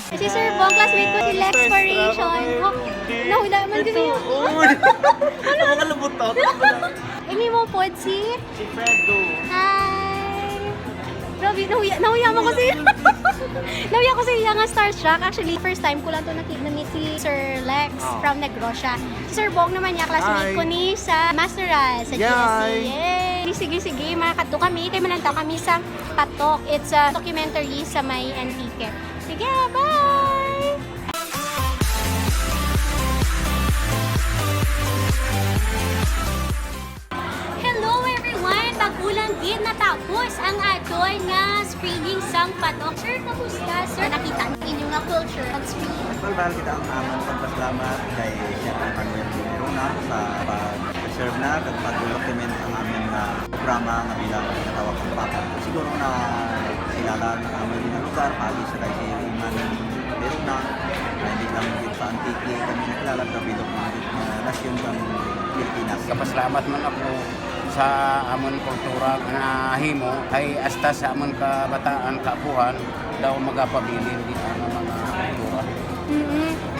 Si Sir Bong, classmate ko si Lex Paration. Oh, nahula man din yun. Ano ka lubot to? Imi mo po si Fredo. Hi! Grabe, nahuya mo ko siya. Nahuya ko siya nga starstruck. Actually, first time ko lang ito na-meet si Sir Lex from Negrossia. Si Sir Bong naman niya, classmate ko ni sa Masteral sa GSC. Yay! Sige, makakato kami. Kaya manantaw kami sa Patok. It's a documentary sa may Antique. Sige, bye! Hello everyone! Bagulang din natapos ang aton nga screening sang Patok. Sir, kamusta? Sir, nakita ninyo nga culture ang screen. Nagbalbal kita ang amang pagpasalamat kay Chef Emmanuel Rona sa pag-serve na at pag-document ang amin na programa na bilang tinatawag ng Papa. Siguro na kilala ng amin na lugar, pagi sa kay Emmanuel Rona, na hindi lang dito sa Antique, kami nakilala sa bilog ng nasyon ng Pilipinas. Kapasalamat man ako sa amon kultura na himo ay hasta sa amon kabataan kaapuhan daw magapabilin dito ang mga kultura.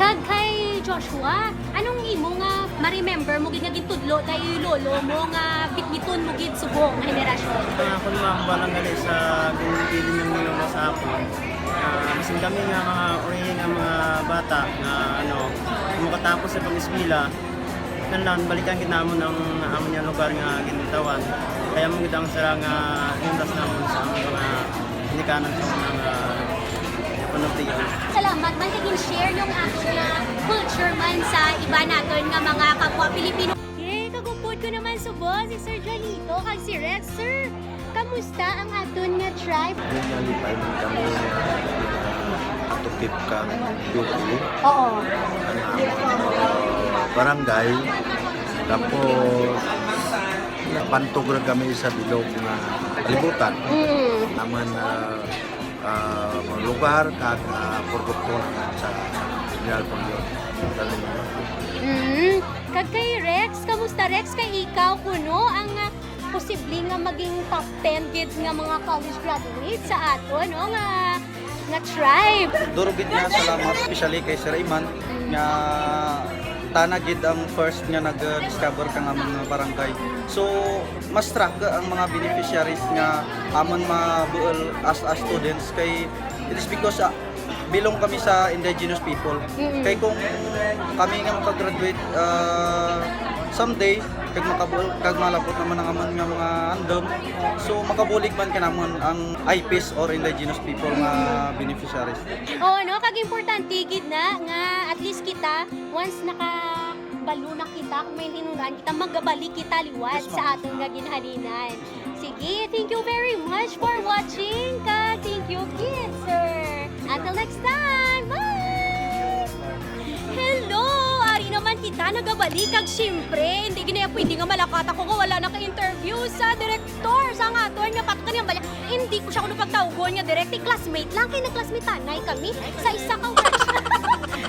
Kag kay Joshua, anong imo nga ma-remember mo gid nga gitudlo tayo lolo mo nga bitbiton mo gid subong nga henerasyon? Ako naman balang gali sa pinili ng nilo sa apon. Masin kami nga mga uri nga mga bata na makatapos sa pag-eskwela, nanlan balikan kinamon ang amon nga lugar nga ginitawan. Kaya mo gid ang sara nga himras namon sa among mga nikanan sa mga panagtiyo. Salamat man kay share yung ato nga culture man sa iba naton nga mga kapwa Pilipino. Yay, kagupod ko naman subo si Sir Janito kag si Rex. Sir, kamusta ang aton nga tribe? Nalipay man kami tukip kang Yuki, Oo. barangay, tapos napantog rin kami sa bilog na kalibutan. Naman mga lugar kag purgupon sa General Pangyon. Kag kay Rex, kamusta Rex? Kay ikaw kuno ang posibleng nga maging top 10 kids nga mga college graduates sa ato, no? Nga tribe. Durugid nga salamat especially kay Sir Iman nga tanagid ang first nga nag-discover ka nga mga barangay. So mas track ang mga beneficiaries nga amon mabuol as students kay it is because bilong kami sa indigenous people. Kay kung kami nga makagraduate someday kag malabot naman ang amon nga mga andom, so makabulig man kanamon ang IPs or indigenous people nga beneficiaries. Oo, no? Kag importante gid na nga at least kita once nakabalo na kita kung may tinuran kita magabalik kita liwat sa atong nga ginhalinan. Sige, thank you very much for watching. Thank you kids, sir. Until next time. Bye. Hello, ari naman kita nagabalik kag syempre hindi ginaya pwede nga malakat ako kung wala na ka-interview sa director sa nga aton nga patok kaniyang bala. Hindi ko siya kuno pagtawgon nga direct classmate lang kay nag-classmate tanay kami sa isa ka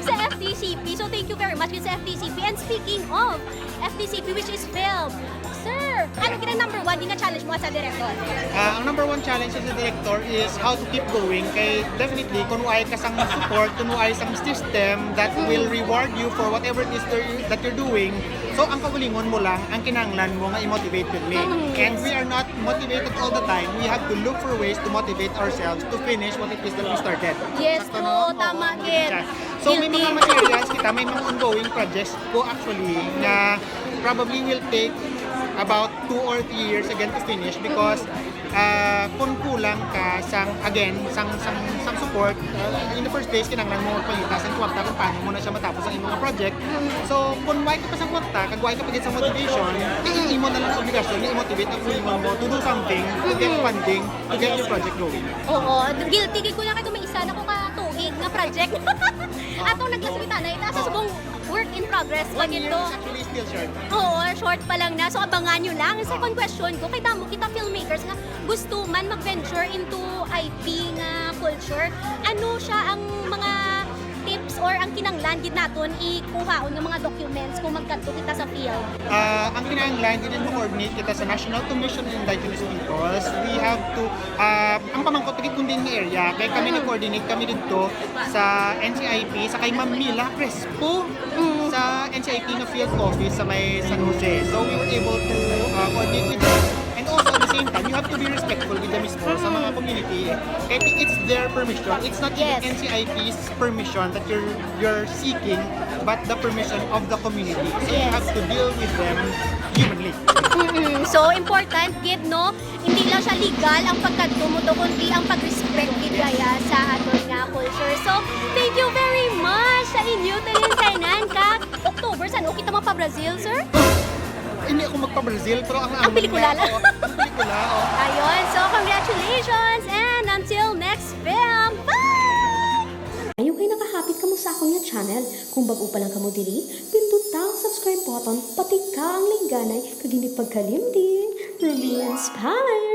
sa FDCP. So thank you very much sa FDCP. And speaking of FDCP which is film, sir, ano kina number 1 din nga challenge mo sa director? Ang number one challenge sa director is how to keep going. Kay definitely, kung ay kasang support, kung ay isang system that will reward you for whatever it is that you're doing. So, ang kagalingon mo lang, ang kinanglan mo nga i-motivate with me. And we are not motivated all the time. We have to look for ways to motivate ourselves to finish what it is that we started. Yes, Sakto, po, no? tama Oo, gid. So, may Guilty. mga materials kita, may mga ongoing projects ko actually na probably will take about 2 or 3 years again to finish because kung kulang ka sang support in the first place kinahanglan mo palitas ang kwarta kung paano mo na siya matapos ang imong project. So kung why ka pa sa kwarta kag why ka pa gid sa motivation imo na lang ang obligasyon na i-motivate ang imo mo to do something to get funding to get your project going. Oo, guilty gid ko lang kay may isa na ko katuig nga project. Atong naglaswita na ita sa subong work in progress pa 1 year gito. is actually still short. Oo, short pa lang na. So abangan nyo lang. Second question ko, kay damo kita filmmakers nga gusto man mag-venture into IP nga culture. Ano siya ang mga tips or ang kinanglan gid naton ikuhaon ng mga documents kung magkadto kita sa field? Ang kinahanglan din mo coordinate kita sa National Commission on Indigenous Peoples. We have to ang pamangkot kundin nga area kay kami ni-coordinate kami dito sa NCIP sa kay Ma'am Mila Crespo sa NCIP na field office sa may San Jose. So we were able to coordinate with them. And also at the same time, you have to be respectful with them mismo sa mga community. Kaya it's their permission. It's not Yes. even NCIP's permission that you're seeking, but the permission of the community. So you Yes. have to deal with them humanly. So important gid no, hindi lang siya legal ang pagkadto mo to kundi ang pag-respect gid kaya sa aton nga culture. So thank you very much sa inyo tayon sa inan ka. October san o kita pa Brazil, sir? Hindi ako magpa-Brazil, pero ang pelikula lang. Ang pelikula, oh. Ayun, so congratulations and until next film. Bye! Ayaw kayo nakahapit ka mo sa akong nga channel. Kung bago pa lang ka mo diri, pindot ang subscribe button, pati ka ang lingganay, kag hindi pagkalimti. Review Inspire!